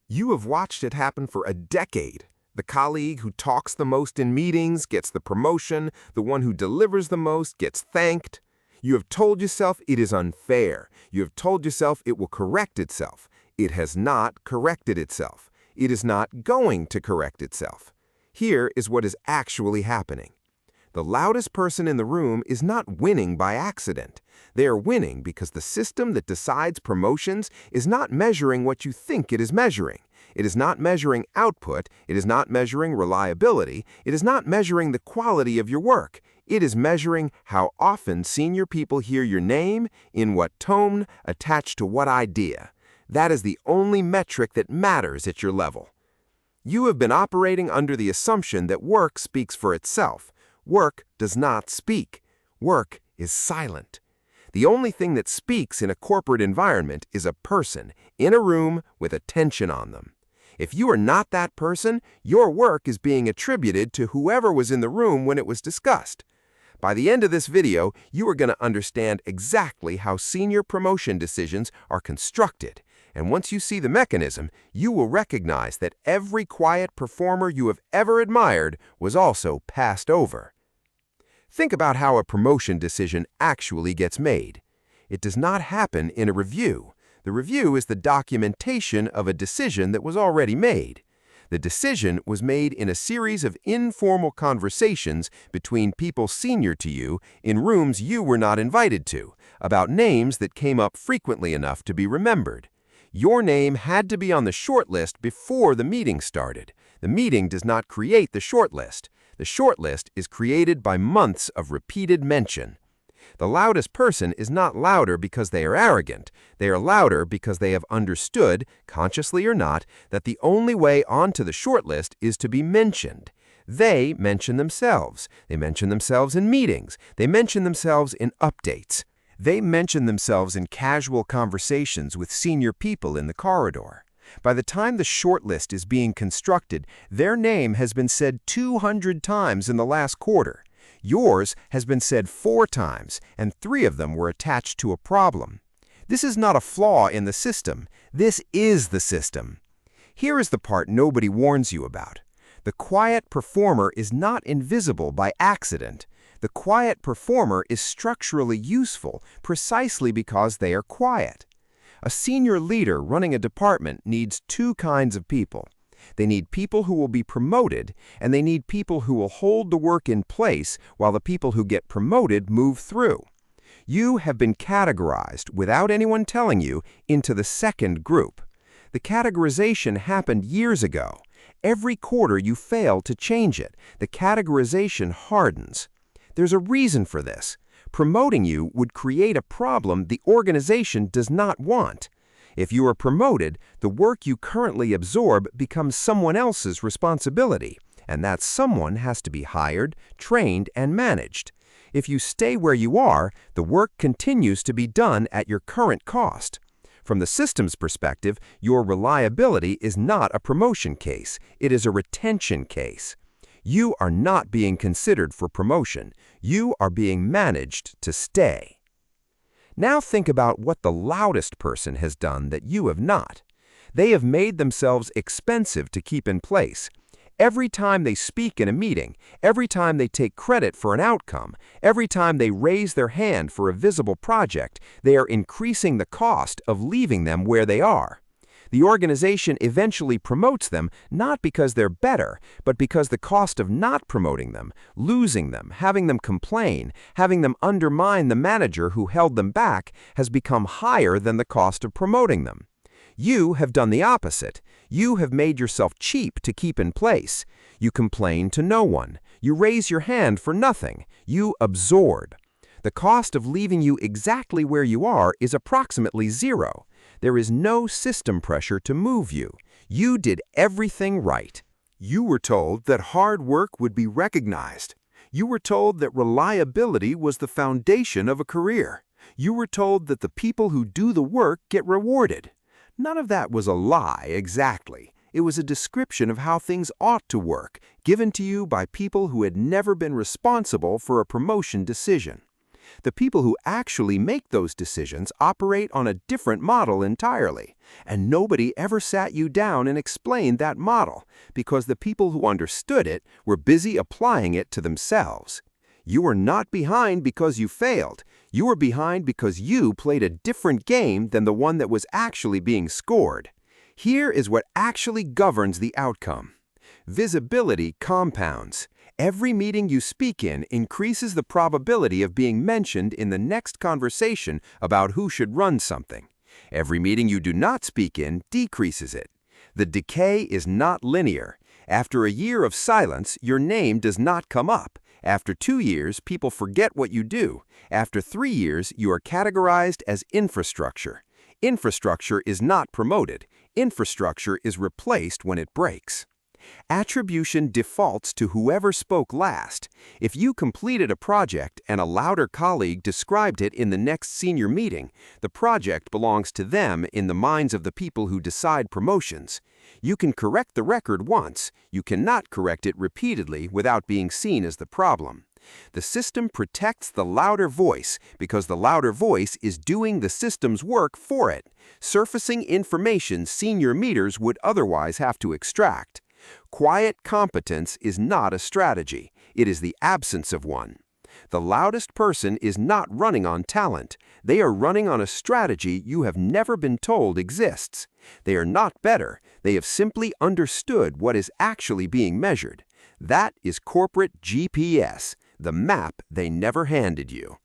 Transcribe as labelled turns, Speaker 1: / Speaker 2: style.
Speaker 1: You have watched it happen for a decade. The colleague who talks the most in meetings gets the promotion, the one who delivers the most gets thanked. You have told yourself it is unfair. You have told yourself it will correct itself. It has not corrected itself. It is not going to correct itself. Here is what is actually happening. The loudest person in the room is not winning by accident. They are winning because the system that decides promotions is not measuring what you think it is measuring. It is not measuring output. It is not measuring reliability. It is not measuring the quality of your work. It is measuring how often senior people hear your name, in what tone, attached to what idea. That is the only metric that matters at your level. You have been operating under the assumption that work speaks for itself. Work does not speak. Work is silent. The only thing that speaks in a corporate environment is a person in a room with attention on them. If you are not that person, your work is being attributed to whoever was in the room when it was discussed. By the end of this video, you are going to understand exactly how senior promotion decisions are constructed. And once you see the mechanism, you will recognize that every quiet performer you have ever admired was also passed over. Think about how a promotion decision actually gets made. It does not happen in a review. The review is the documentation of a decision that was already made. The decision was made in a series of informal conversations between people senior to you in rooms you were not invited to, about names that came up frequently enough to be remembered. Your name had to be on the shortlist before the meeting started. The meeting does not create the shortlist. The shortlist is created by months of repeated mention. The loudest person is not louder because they are arrogant. They are louder because they have understood, consciously or not, that the only way onto the shortlist is to be mentioned. They mention themselves. They mention themselves in meetings. They mention themselves in updates. They mention themselves in casual conversations with senior people in the corridor. By the time the shortlist is being constructed, their name has been said 200 times in the last quarter. Yours has been said 4 times, and 3 of them were attached to a problem. This is not a flaw in the system. This is the system. Here is the part nobody warns you about. The quiet performer is not invisible by accident. The quiet performer is structurally useful precisely because they are quiet. A senior leader running a department needs 2 kinds of people. They need people who will be promoted, and they need people who will hold the work in place while the people who get promoted move through. You have been categorized, without anyone telling you, into the second group. The categorization happened years ago. Every quarter you fail to change it. The categorization hardens. There's a reason for this. Promoting you would create a problem the organization does not want. If you are promoted, the work you currently absorb becomes someone else's responsibility, and that someone has to be hired, trained, and managed. If you stay where you are, the work continues to be done at your current cost. From the system's perspective, your reliability is not a promotion case. It is a retention case. You are not being considered for promotion. You are being managed to stay. Now think about what the loudest person has done that you have not. They have made themselves expensive to keep in place. Every time they speak in a meeting, every time they take credit for an outcome, every time they raise their hand for a visible project, they are increasing the cost of leaving them where they are. The organization eventually promotes them not because they're better, but because the cost of not promoting them, losing them, having them complain, having them undermine the manager who held them back has become higher than the cost of promoting them. You have done the opposite. You have made yourself cheap to keep in place. You complain to no one. You raise your hand for nothing. You absorb. The cost of leaving you exactly where you are is approximately 0. There is no system pressure to move you. You did everything right. You were told that hard work would be recognized. You were told that reliability was the foundation of a career. You were told that the people who do the work get rewarded. None of that was a lie exactly. It was a description of how things ought to work, given to you by people who had never been responsible for a promotion decision. The people who actually make those decisions operate on a different model entirely, and nobody ever sat you down and explained that model, because the people who understood it were busy applying it to themselves. You were not behind because you failed. You were behind because you played a different game than the one that was actually being scored. Here is what actually governs the outcome. Visibility compounds. Every meeting you speak in increases the probability of being mentioned in the next conversation about who should run something. Every meeting you do not speak in decreases it. The decay is not linear. After a year of silence, your name does not come up. After 2 years, people forget what you do. After 3 years, you are categorized as infrastructure. Infrastructure is not promoted. Infrastructure is replaced when it breaks. Attribution defaults to whoever spoke last. If you completed a project and a louder colleague described it in the next senior meeting, the project belongs to them in the minds of the people who decide promotions. You can correct the record once. You cannot correct it repeatedly without being seen as the problem. The system protects the louder voice because the louder voice is doing the system's work for it, surfacing information senior meters would otherwise have to extract. Quiet competence is not a strategy. It is the absence of one. The loudest person is not running on talent. They are running on a strategy you have never been told exists. They are not better. They have simply understood what is actually being measured. That is corporate GPS, the map they never handed you.